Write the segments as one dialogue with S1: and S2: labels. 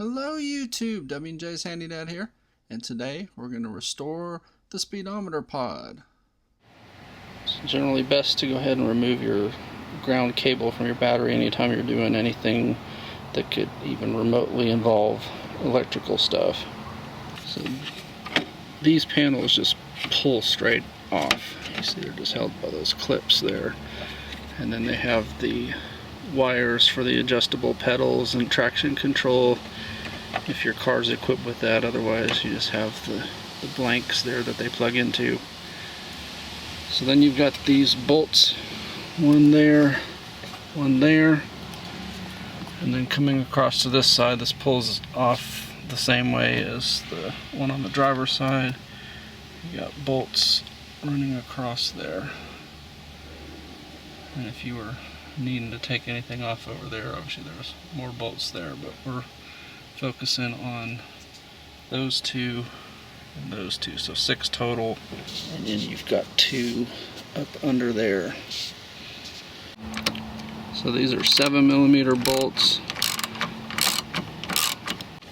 S1: Hello YouTube, W&J's Handy Dad here, and today we're going to restore the speedometer pod. It's generally best to go ahead and remove your ground cable from your battery anytime you're doing anything that could even remotely involve electrical stuff. So these panels just pull straight off. You see they're just held by those clips there. And then they have the wires for the adjustable pedals and traction control if your car's equipped with that. Otherwise you just have the blanks there that they plug into. So then you've got these bolts, one there, and then coming across to this side, this pulls off the same way as the one on the driver's side. You got bolts running across there, and if you were needing to take anything off over there, obviously there's more bolts there, but we're focusing on those two and those two, so 6 total, and then you've got 2 up under there. So these are 7mm bolts.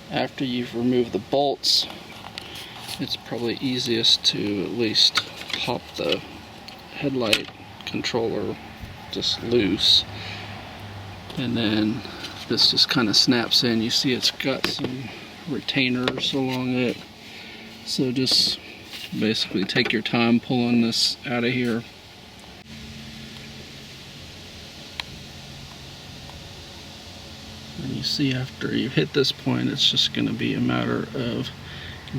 S1: After you've removed the bolts, it's probably easiest to at least pop the headlight controller just loose, and then this just kind of snaps in. You see it's got some retainers along it, so just basically take your time pulling this out of here. And you see after you hit this point, it's just going to be a matter of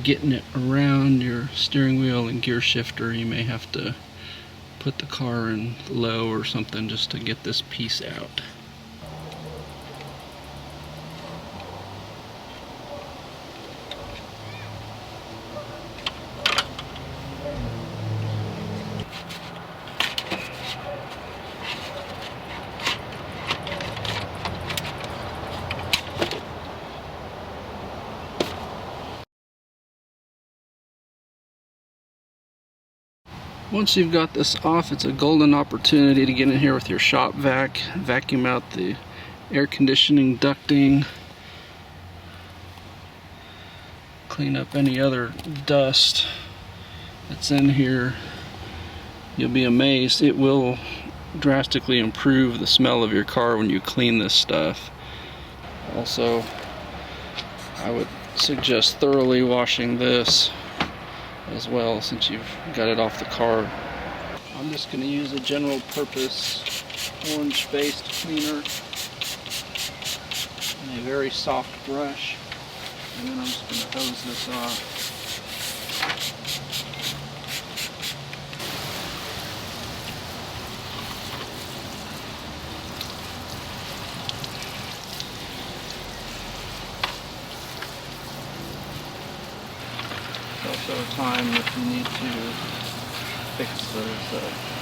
S1: getting it around your steering wheel and gear shifter. You may have to put the car in low or something just to get this piece out. Once you've got this off, it's a golden opportunity to get in here with your shop vac, vacuum out the air conditioning ducting, clean up any other dust that's in here. You'll be amazed. It will drastically improve the smell of your car when you clean this stuff. Also, I would suggest thoroughly washing this as well, since you've got it off the car. I'm just going to use a general purpose orange based cleaner and a very soft brush, and then I'm just going to hose this off. Also a time if you need to fix those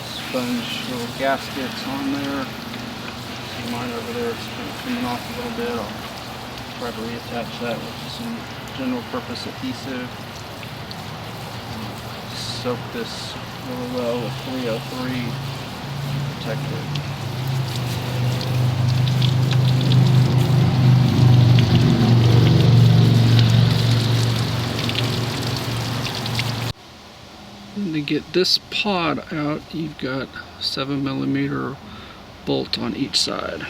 S1: sponge little gaskets on there. See mine over there, it's kind of coming off a little bit. I'll try to reattach that with some general purpose adhesive. Soak this really well with 303 to protect it. And to get this pod out, you've got 7mm bolt on each side.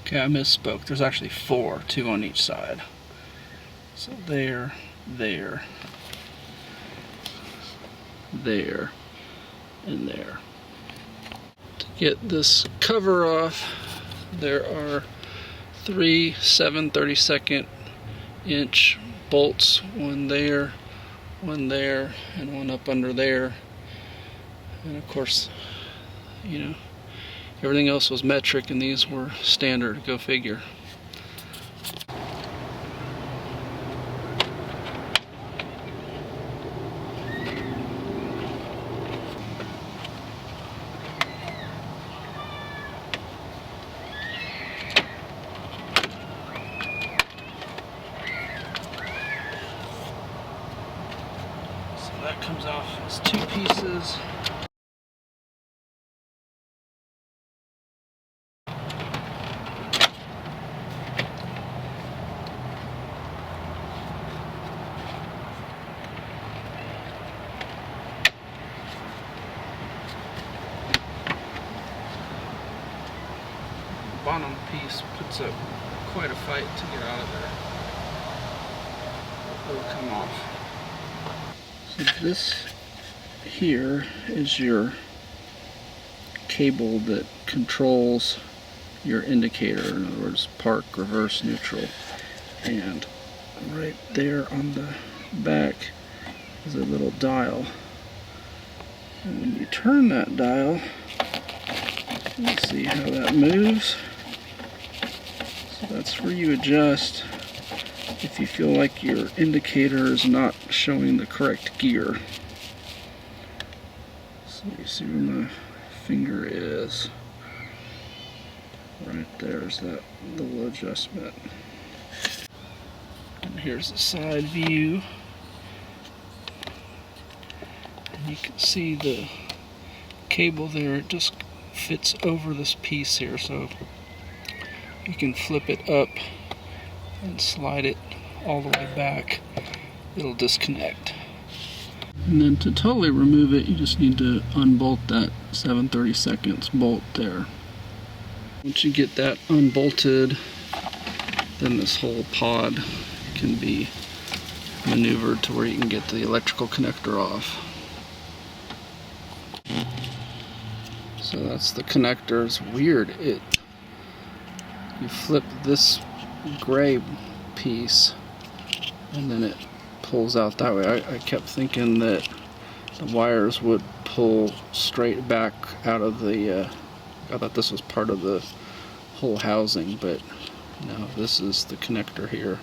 S1: Okay, I misspoke. There's actually 4, 2 on each side. So there, and there. To get this cover off, there are 3 7/32 inch bolts, one there, and one up under there. And of course, you know, everything else was metric and these were standard. Go figure. That comes off as 2 pieces. bottom piece puts up quite a fight to get out of there. It'll come off. So this here is your cable that controls your indicator, in other words, park, reverse, neutral. And right there on the back is a little dial. And when you turn that dial, you see how that moves. So that's where you adjust if you feel like your indicator is not showing the correct gear. So you see where my finger is. Right there's that little adjustment. And here's the side view. And you can see the cable there, it just fits over this piece here, so you can flip it up and slide it all the way back. It'll disconnect. And then to totally remove it, you just need to unbolt that 7/32 bolt there. Once you get that unbolted, then this whole pod can be maneuvered to where you can get the electrical connector off. So that's the connector. It's weird. You flip this gray piece and then it pulls out that way. I kept thinking that the wires would pull straight back out of the I thought this was part of the whole housing, but no, this is the connector here.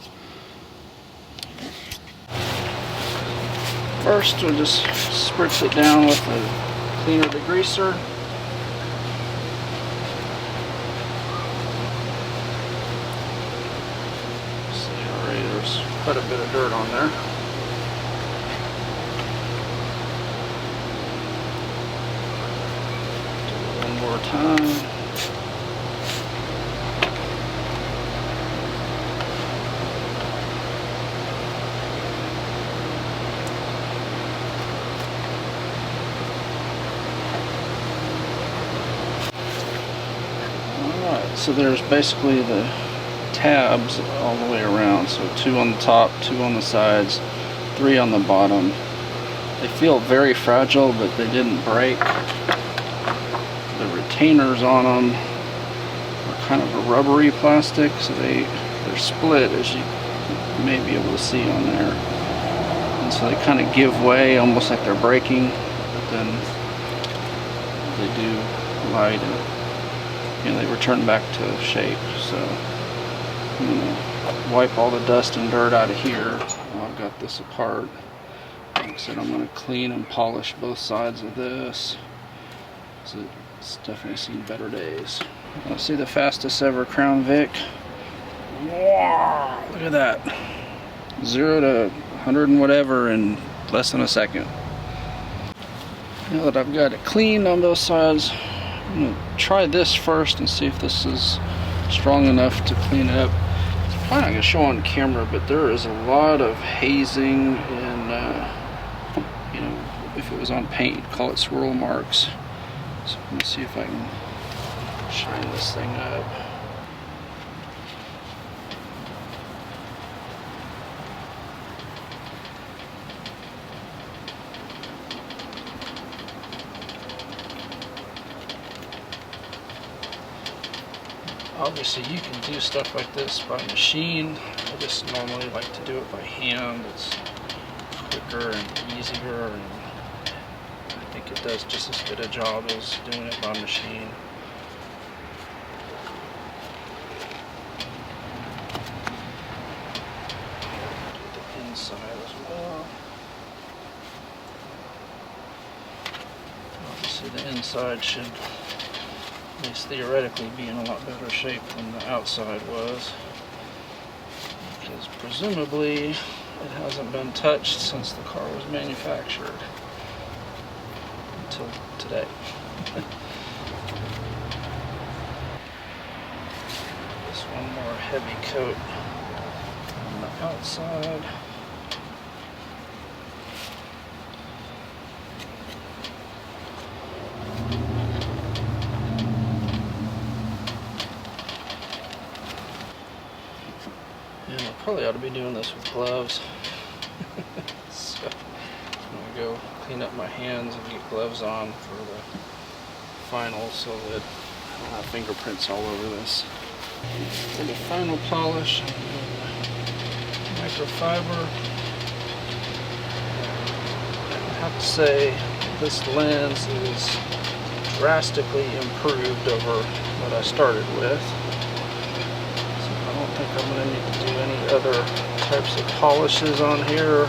S1: First, we'll just spritz it down with a cleaner degreaser. See, already there's quite a bit of dirt on there. Do it one more time. So there's basically the tabs all the way around. So 2 on the top, 2 on the sides, 3 on the bottom. They feel very fragile, but they didn't break. The retainers on them are kind of a rubbery plastic, so they're split, as you may be able to see on there. And so they kind of give way, almost like they're breaking, but then they do glide and they return back to shape. So I'm going to wipe all the dust and dirt out of here while I've got this apart. Like I said, I'm going to clean and polish both sides of this. So it's definitely seen better days. Let's see the fastest ever Crown Vic. Wow, look at that. 0 to 100 and whatever in less than a second. Now that I've got it cleaned on both sides, I'm going to try this first and see if this is strong enough to clean it up. It's probably not going to show on camera, but there is a lot of hazing and, you know, if it was on paint, you'd call it swirl marks. So let me see if I can shine this thing up. Obviously you can do stuff like this by machine. I just normally like to do it by hand. It's quicker and easier, and I think it does just as good a job as doing it by machine. Do the inside as well. Obviously the inside should at least theoretically be in a lot better shape than the outside was, because presumably it hasn't been touched since the car was manufactured until today. This one more heavy coat on the outside. probably ought to be doing this with gloves. So I'm going to go clean up my hands and get gloves on for the final so that I don't have fingerprints all over this. For the final polish, microfiber. I have to say this lens is drastically improved over what I started with. So I don't think I'm going to need to do any other types of polishes on here,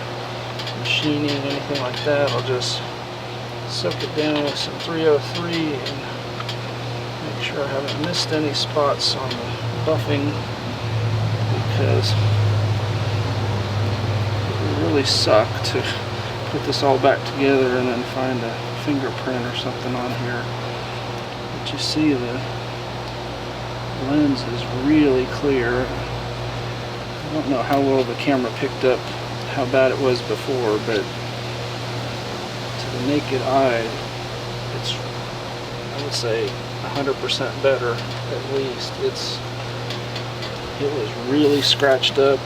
S1: machining, anything like that. I'll just soak it down with some 303 and make sure I haven't missed any spots on the buffing, because it would really suck to put this all back together and then find a fingerprint or something on here. But you see the lens is really clear. I don't know how well the camera picked up how bad it was before, but to the naked eye, it's, I would say, 100% better at least. It was really scratched up.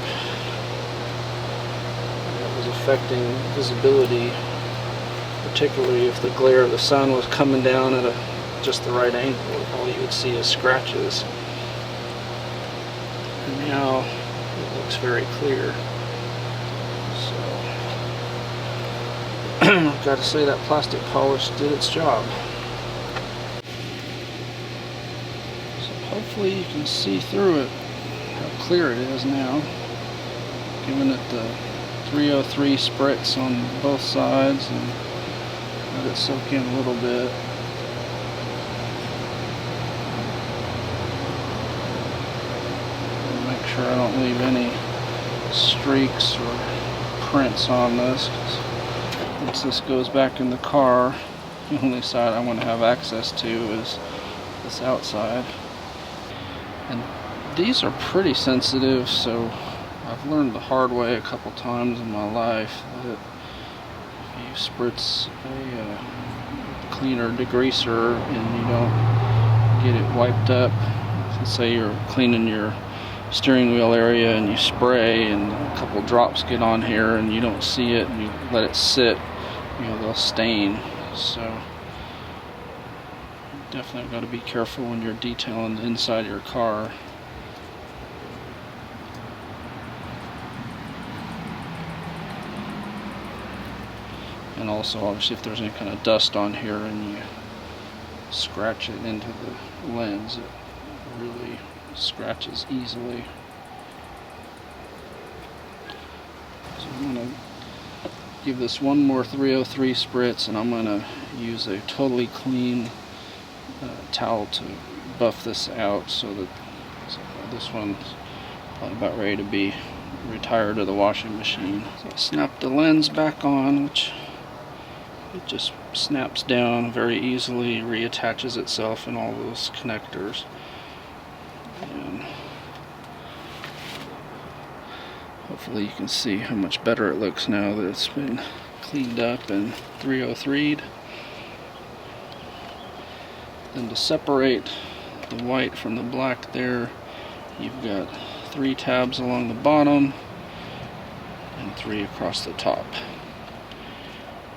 S1: It was affecting visibility, particularly if the glare of the sun was coming down at just the right angle. All you would see is scratches. And now it looks very clear. So I've got to say that plastic polish did its job. So hopefully you can see through it how clear it is now. Giving it the 303 spritz on both sides and let it soak in a little bit. And make sure I don't leave any streaks or prints on this. Once this goes back in the car, the only side I want to have access to is this outside. And these are pretty sensitive, so I've learned the hard way a couple times in my life that if you spritz a cleaner degreaser and you don't get it wiped up, let's say you're cleaning your steering wheel area and you spray and a couple drops get on here and you don't see it and you let it sit, you know, they'll stain. So you definitely got to be careful when you're detailing the inside of your car. And also, obviously, if there's any kind of dust on here and you scratch it into the lens, it really scratches easily. So I'm going to give this one more 303 spritz, and I'm going to use a totally clean towel to buff this out so that this one's probably about ready to be retired to the washing machine. So I snapped the lens back on, which it just snaps down very easily, reattaches itself in all those connectors. And hopefully you can see how much better it looks now that it's been cleaned up and 303'd. Then to separate the white from the black there, you've got 3 tabs along the bottom and 3 across the top.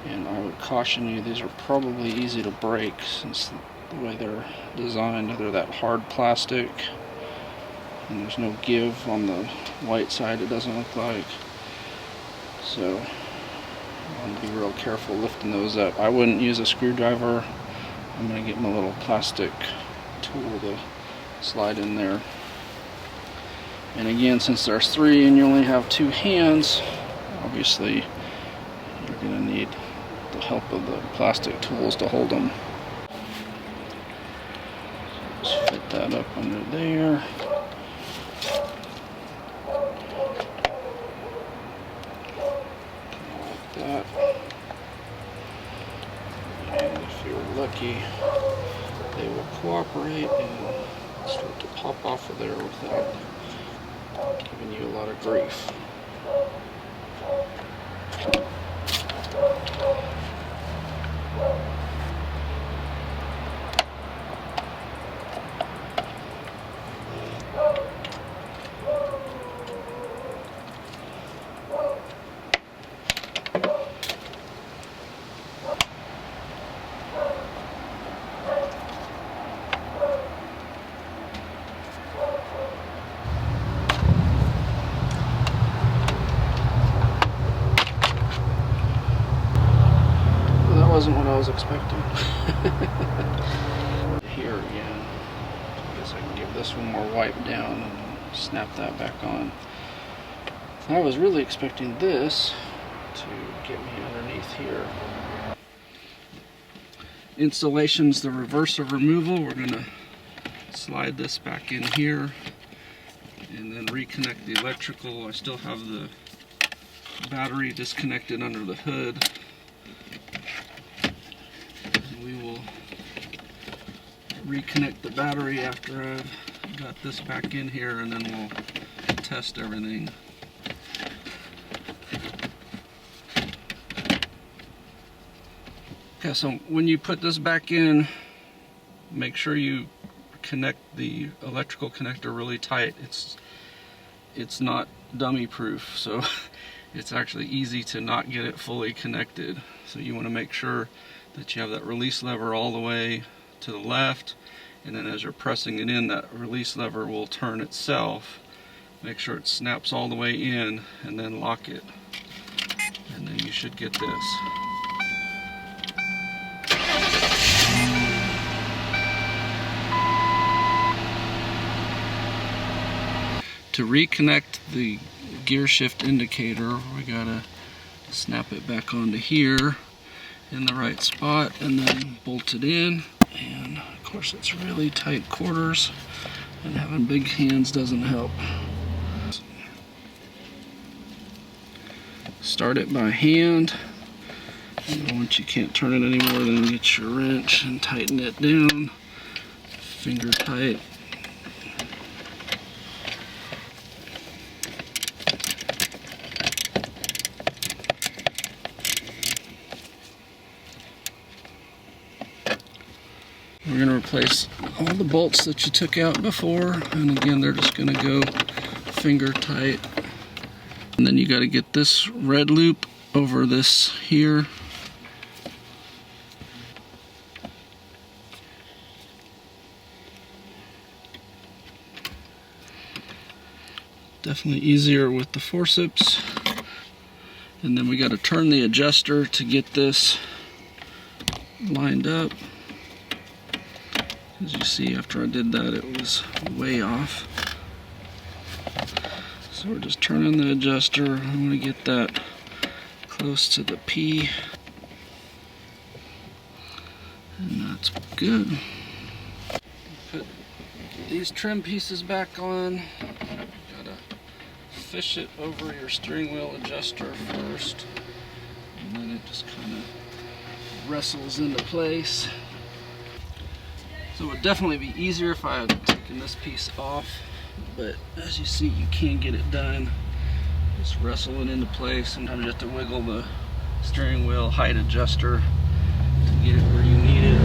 S1: And I would caution you, these are probably easy to break since the way they're designed. They're that hard plastic and there's no give on the white side, it doesn't look like. So I want to be real careful lifting those up. I wouldn't use a screwdriver. I'm going to get my little plastic tool to slide in there. And again, since there's 3 and you only have 2 hands, obviously you're going to need the help of the plastic tools to hold them. Just fit that up under there. Like that. And if you're lucky, they will cooperate and start to pop off of there without giving you a lot of grief. wasn't what I was expecting. Here again. I guess I can give this one more wipe down and snap that back on. I was really expecting this to get me underneath here. Installation's the reverse of removal. We're going to slide this back in here and then reconnect the electrical. I still have the battery disconnected under the hood. And we will reconnect the battery after I've got this back in here, and then we'll test everything. Okay, so when you put this back in, make sure you connect the electrical connector really tight. It's not dummy proof, so it's actually easy to not get it fully connected. So you want to make sure that you have that release lever all the way to the left, and then as you're pressing it in, that release lever will turn itself. Make sure it snaps all the way in, and then lock it, and then you should get this. To reconnect the gear shift indicator, we gotta snap it back onto here in the right spot and then bolt it in. And of course it's really tight quarters, and having big hands doesn't help. Start it by hand, and once you can't turn it anymore, then get your wrench and tighten it down, finger tight. We're going to replace all the bolts that you took out before, and again they're just going to go finger tight. And then you got to get this red loop over this here. Definitely easier with the forceps. And then we got to turn the adjuster to get this lined up. As you see, after I did that, it was way off. So we're just turning the adjuster. I'm going to get that close to the P. And that's good. Put these trim pieces back on. Gotta fish it over your steering wheel adjuster first. And then it just kind of wrestles into place. So it would definitely be easier if I had taken this piece off, but as you see, you can get it done. Just wrestle it into place. Sometimes you have to wiggle the steering wheel height adjuster to get it where you need it.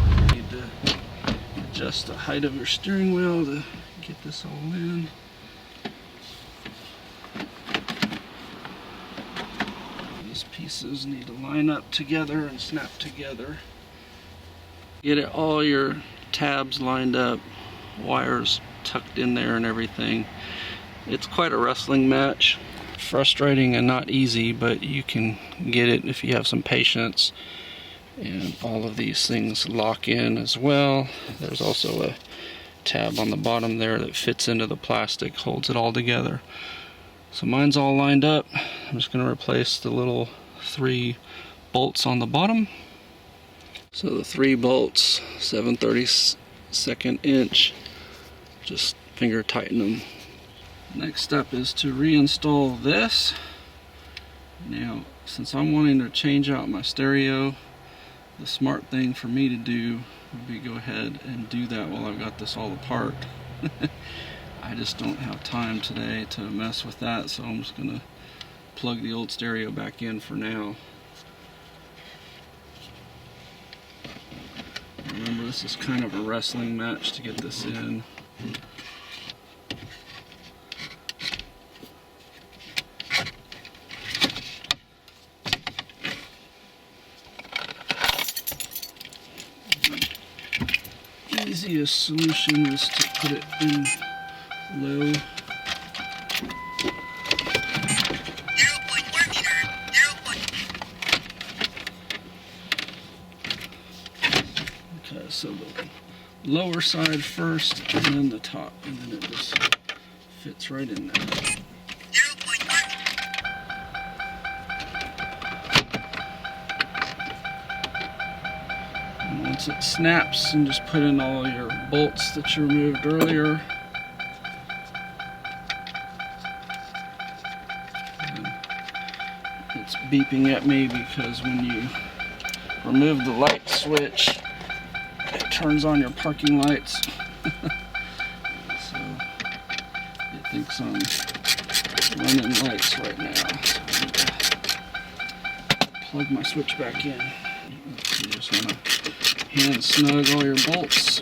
S1: You need to adjust the height of your steering wheel to get this all in. These pieces need to line up together and snap together. Get it all your tabs lined up, wires tucked in there and everything. It's quite a wrestling match. Frustrating and not easy, but you can get it if you have some patience. And all of these things lock in as well. There's also a tab on the bottom there that fits into the plastic, holds it all together. So mine's all lined up. I'm just going to replace the little 3 bolts on the bottom. So the 3 bolts, 7/32 inch, just finger tighten them. Next step is to reinstall this. Now, since I'm wanting to change out my stereo, the smart thing for me to do would be go ahead and do that while I've got this all apart. I just don't have time today to mess with that, so I'm just going to plug the old stereo back in for now. Remember, this is kind of a wrestling match to get this in. The easiest solution is to put it in low.
S2: 0.4 meter, 0.
S1: So the lower side first, and then the top, and then it just fits right in there. And once it snaps, and just put in all your bolts that you removed earlier. It's beeping at me because when you remove the light switch, it turns on your parking lights. So it thinks I'm running lights right now. So I need to plug my switch back in. You just want to hand snug all your bolts.